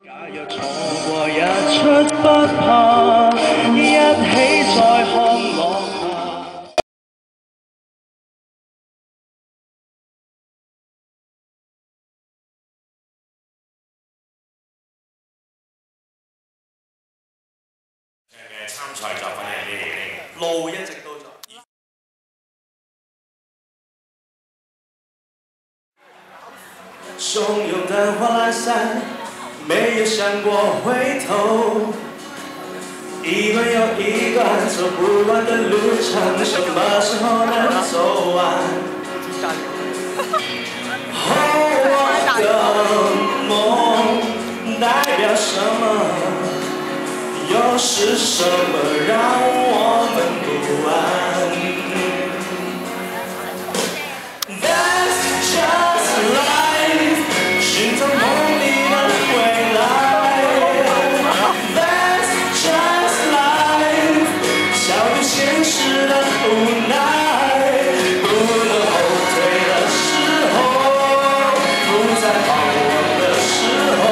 假若錯過一出不怕，一起再看落霞。嘅參賽作品係咩嘢？路一直都在。汹涌的花伞，没有想过回头。一段又一段走不完的路程，什么时候能走完？我的梦代表什么？又是什么让我们不安？That's just life， 寻找梦里的未来。That's just life， 笑对现实的无奈。不能后退的时候，不再彷徨的时候。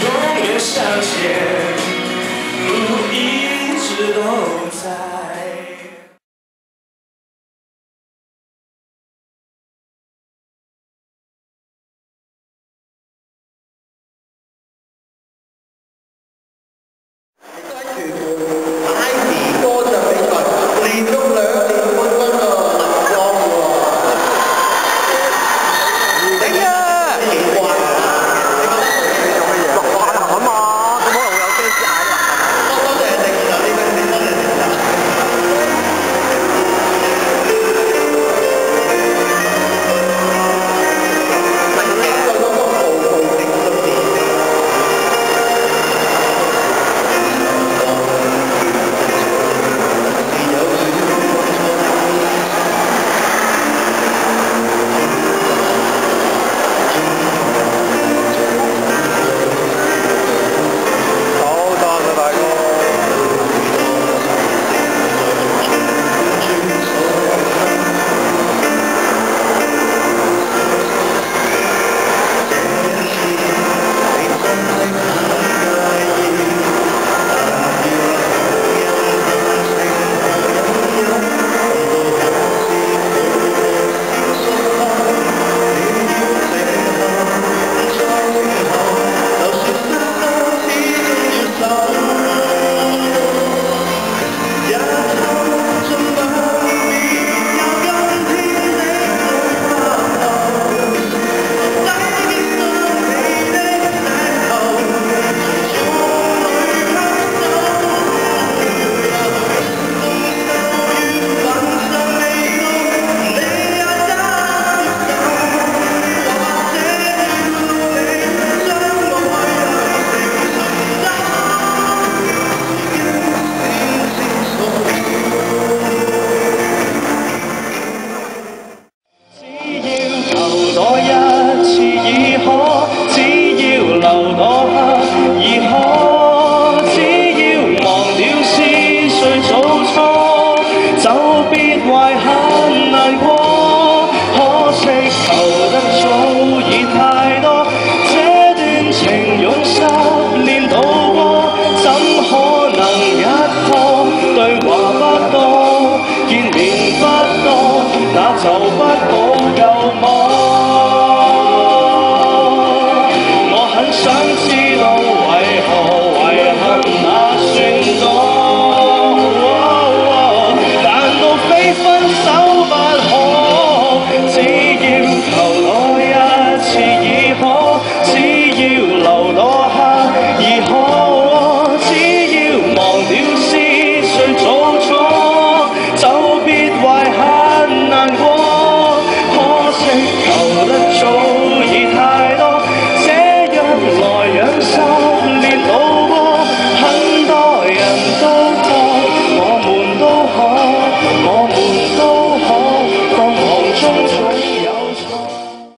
永远向前，路一直都在。